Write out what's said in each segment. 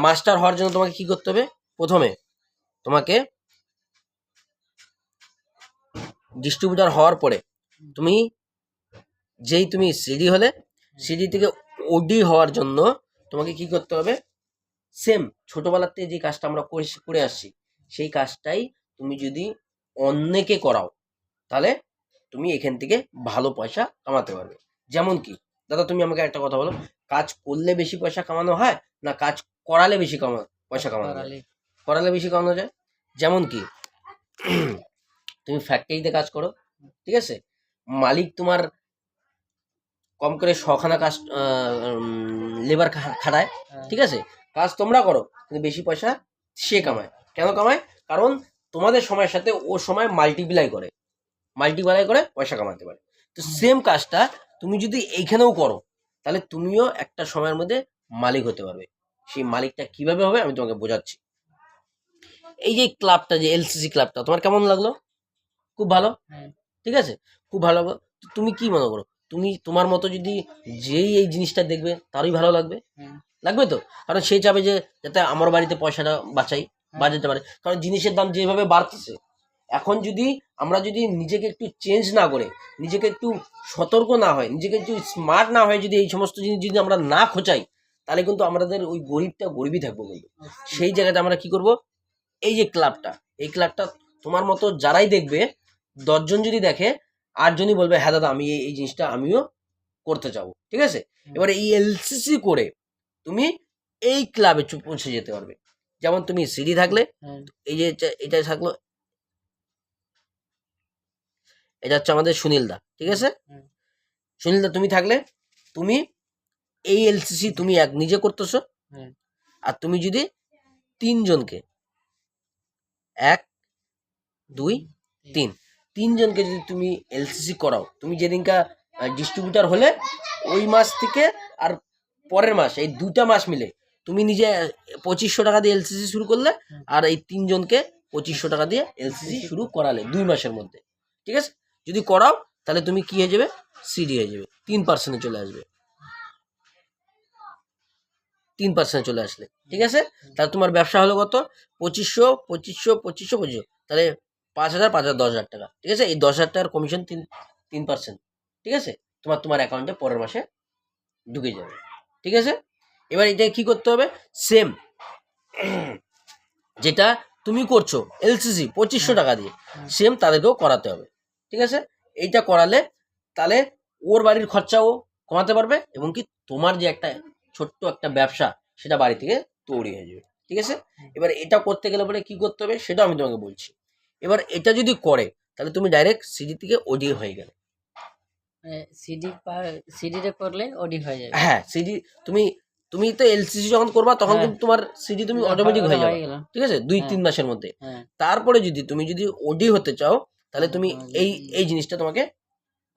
Master হওয়ার জন্য তোমাকে কি করতে হবে? প্রথমে তোমাকে ডিস্ট্রিবিউটার হওয়ার পরে তুমি তুমি সিডি হলে, সিডি থেকে ওডি হওয়ার জন্য তোমাকে কি করতে হবে? সেম ছোটবেলার থেকে যে কাজটা আমরা করে আসছি সেই কাজটাই তুমি যদি অন্যকে করাও তাহলে তুমি এখান থেকে ভালো পয়সা কামাতে পারবে। যেমন কি দাদা, তুমি আমাকে একটা কথা বলো, কাজ করলে বেশি পয়সা কামানো হয় না কাজ করালে বেশি পয়সা কামানো যায়? করালে বেশি কামানো যায়। যেমন কি তুমি ফ্যাক্টরিতে কাজ করো, ঠিক আছে, মালিক তোমার কম করে 100খানা কাজ লেবার খাটায়, ঠিক আছে, কাজ তোমরা করো কিন্তু বেশি পয়সা সে কামায়। কেন কামায়? কারণ তোমাদের সময়ের সাথে ও সময় মাল্টিপ্লাই করে পয়সা কামাতে পারে। তো সেম কাজটা তুমি যদি এইখানেও করো তাহলে তুমিও একটা সময়ের মধ্যে মালিক হতে পারবে। সেই মালিকটা কিভাবে হবে আমি তোমাকে বোঝাচ্ছি। এই যে ক্লাবটা, যে এলসিসি ক্লাবটা, তোমার কেমন লাগলো? খুব ভালো, ঠিক আছে, খুব ভালো। তুমি কি মনে করো, তুমি তোমার মতো যদি যেই এই জিনিসটা দেখবে তারই ভালো লাগবে? লাগবে তো, কারণ সে চাবে যে যাতে আমার বাড়িতে পয়সাটা বাঁচাতে পারে। কারণ জিনিসের দাম যেভাবে বাড়তেছে, এখন যদি আমরা যদি নিজেকে একটু চেঞ্জ না করে, নিজেকে একটু সতর্ক না হয়, নিজেকে একটু স্মার্ট না হয়, যদি এই সমস্ত জিনিস যদি আমরা না খোঁচাই তাহলে কিন্তু আমাদের ওই গরিবই থাকবো। কিন্তু সেই জায়গাতে আমরা কি করব? এই যে ক্লাবটা, এই ক্লাবটা তোমার মতো যারাই দেখবে, 10জন যদি দেখে 8জনই বলবে হ্যাঁ দাদা আমি এই জিনিসটা আমিও করতে চাবো, ঠিক আছে। এবারে এই এলসিসি করে তুমি এই ক্লাবে পৌঁছে যেতে পারবে। যেমন তুমি সিডি থাকলে, এই যে এটা থাকলো, এটা হচ্ছে আমাদের সুনীল দা, ঠিক আছে। সুনীল দা তুমি থাকলে তুমি এই এলসিসি তুমি নিজে করতেছো, আর তুমি যদি 3জনকে, 1 2 3 3জনকে যদি তুমি এলসিসি করাও, তুমি যেদিনকা ডিস্ট্রিবিউটার হলে ওই মাস থেকে আর পরের মাস, এই 2টা মাস মিলে তুমি নিজে 2500 টাকা দিয়ে এলসিসি শুরু করলে, আর এই 3জনকে 2500 টাকা দিয়ে এলসিসি শুরু করালে 2 মাসের মধ্যে, ঠিক আছে। যদি করাও তাহলে তুমি কি হয়ে যাবে? সিডি হয়ে যাবে, 3% চলে আসবে, 3% চলে আসলে, ঠিক আছে। তাহলে তোমার ব্যবসা হলো কত? 2500, তাহলে 5,000, 5,000, 10,000 টাকা, ঠিক আছে। এই 10,000 টাকার কমিশন 3%, ঠিক আছে, তোমার অ্যাকাউন্টে পরের মাসে ঢুকে যাবে, ঠিক আছে। এবার এটা কি করতে হবে? সেম যেটা তুমি করছো এলসিসি 2500 টাকা দিয়ে, সেম তাদেরকেও করাতে হবে, ঠিক আছে। এইটা করালে তাহলে ওর বাড়ির খরচাও কমাতে পারবে, এবং কি তোমার যে একটা ছোট্ট একটা ব্যবসা সেটা বাড়ি থেকে তৈরি হয়ে যাবে, ঠিক আছে। এবার এটা করতে গেলে পরে কি করতে হবে সেটা আমি তোমাকে বলছি। এবার এটা যদি করে তাহলে তুমি ডাইরেক্ট সিডি থেকে ওডি হয়ে গেলে। সিডিতে করলে ওডি হয়ে যাবে। হ্যাঁ, সিডি তুমি তো এলসিসি যখন করবা তখন কিন্তু তোমার সিডি তুমি অটোমেটিক হয়ে যাবে, ঠিক আছে, 2-3 মাসের মধ্যে। তারপরে তুমি যদি ওডি হতে চাও তাহলে তুমি এই জিনিসটা তোমাকে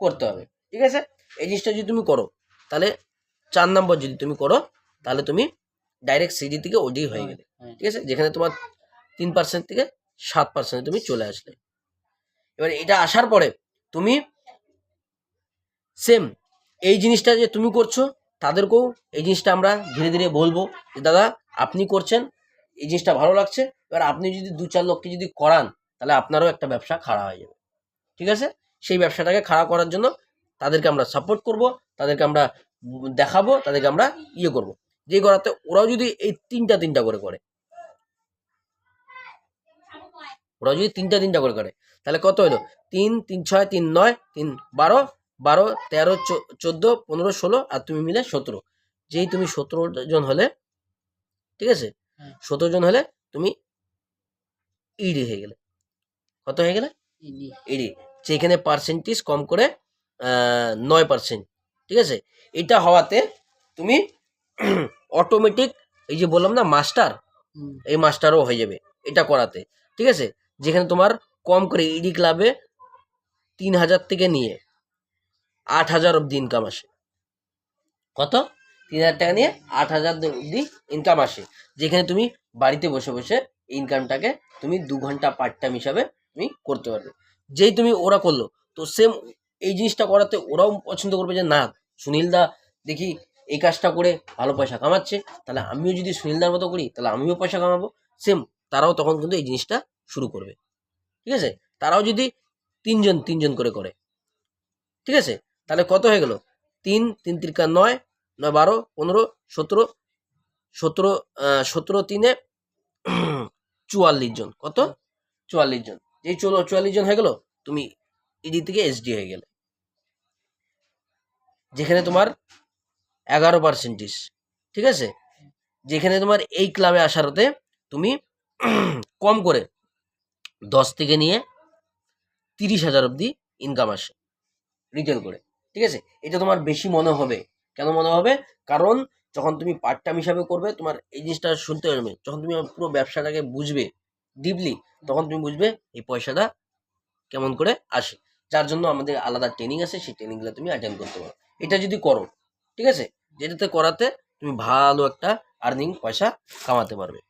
করতে হবে, ঠিক আছে। এই জিনিসটা যদি তুমি করো তাহলে 4 নম্বর যদি তুমি করো তাহলে তুমি ডাইরেক্ট সিডি থেকে ওডি হয়ে গেলে, ঠিক আছে, যেখানে তোমার 3% থেকে 7% তুমি চলে আসলে। এবার এটা আসার পরে তুমি সেম এই জিনিসটা যে তুমি করছো তাদেরকেও এই জিনিসটা আমরা ধীরে ধীরে বলবো যে দাদা আপনি করছেন, এই জিনিসটা ভালো লাগছে। এবার আপনি যদি 2-4 লোককে যদি করান তাহলে আপনারও একটা ব্যবসা খাড়া হয়ে যাবে, ঠিক আছে। সেই ব্যবসাটাকে খাড়া করার জন্য তাদেরকে আমরা সাপোর্ট করব, তাদেরকে আমরা দেখাবো, তাদেরকে আমরা করব, যে করাতে ওরাও যদি এই তিনটা করে করে, ওরা যদি তিনটা করে তাহলে কত হলো? 3 3 6 3 9 3 12 12 13 14 15 16 আর তুমি মিলে 17। যেই তুমি 17 জন হলে, ঠিক আছে, 17 জন হলে তুমি ইডি হয়ে গেলে। কত হয়ে গেলে? ইডি, যেখানে পার্সেন্টেজ কম করে 9%, ঠিক আছে। এটা হওয়াতে তুমি অটোমেটিক এই যে বললাম না মাস্টার, এই মাস্টারও হয়ে যাবে এটা করাতে, ঠিক আছে। যেখানে তোমার কম করে ইডি ক্লাবে 3,000 থেকে নিয়ে 8,000 অব্দি ইনকাম আসে। কত? 3,000 টাকা নিয়ে 8,000 অব্দি ইনকাম আসে, যেখানে তুমি বাড়িতে বসে বসে ইনকামটাকে তুমি 2 ঘন্টা পার্ট টাইম হিসাবে তুমি করতে পারবে। যেই তুমি ওরা করলো তো সেম এই জিনিসটা করাতে ওরাও পছন্দ করবে যে না সুনীল দা দেখি এই কাজটা করে ভালো পয়সা কামাচ্ছে, তাহলে আমিও যদি সুনীলদার মতো করি তাহলে আমিও পয়সা কামাবো। সেম তারাও তখন কিন্তু এই জিনিসটা শুরু করবে। ঠিক আছে, তারাও যদি তিনজন তিনজন করে করে, ঠিক আছে, তাহলে কত হয়ে গেল? 3 3 3 9 9 12 15 17 17 17 3 44 জন। কত? 44 জন। এই 44 জন হয়ে গেল, তুমি ইডি থেকে এসডি হয়ে গেলে, যেখানে তোমার 11%। ঠিক আছে, যেখানে তোমার এই ক্লাবে আসার হতে তুমি কম করে 10 থেকে নিয়ে 30,000 অব্দি ইনকাম আসে রিটেল করে। ঠিক আছে, এটা তোমার বেশি মনে হবে। কেন মনে হবে? কারণ যখন তুমি পার্ট টাইম হিসাবে করবে, তোমার এই জিনিসটা শুনতে পারবে, যখন তুমি আমার পুরো ব্যবসাটাকে বুঝবে ডিপলি, তখন তুমি বুঝবে এই পয়সাটা কেমন করে আসে। যার জন্য আমাদের আলাদা ট্রেনিং আছে, সেই ট্রেনিংগুলো তুমি অ্যাটেন্ড করতে পারো। এটা যদি করো, ঠিক আছে, যেটাতে করাতে তুমি ভালো একটা আর্নিং পয়সা কামাতে পারবে।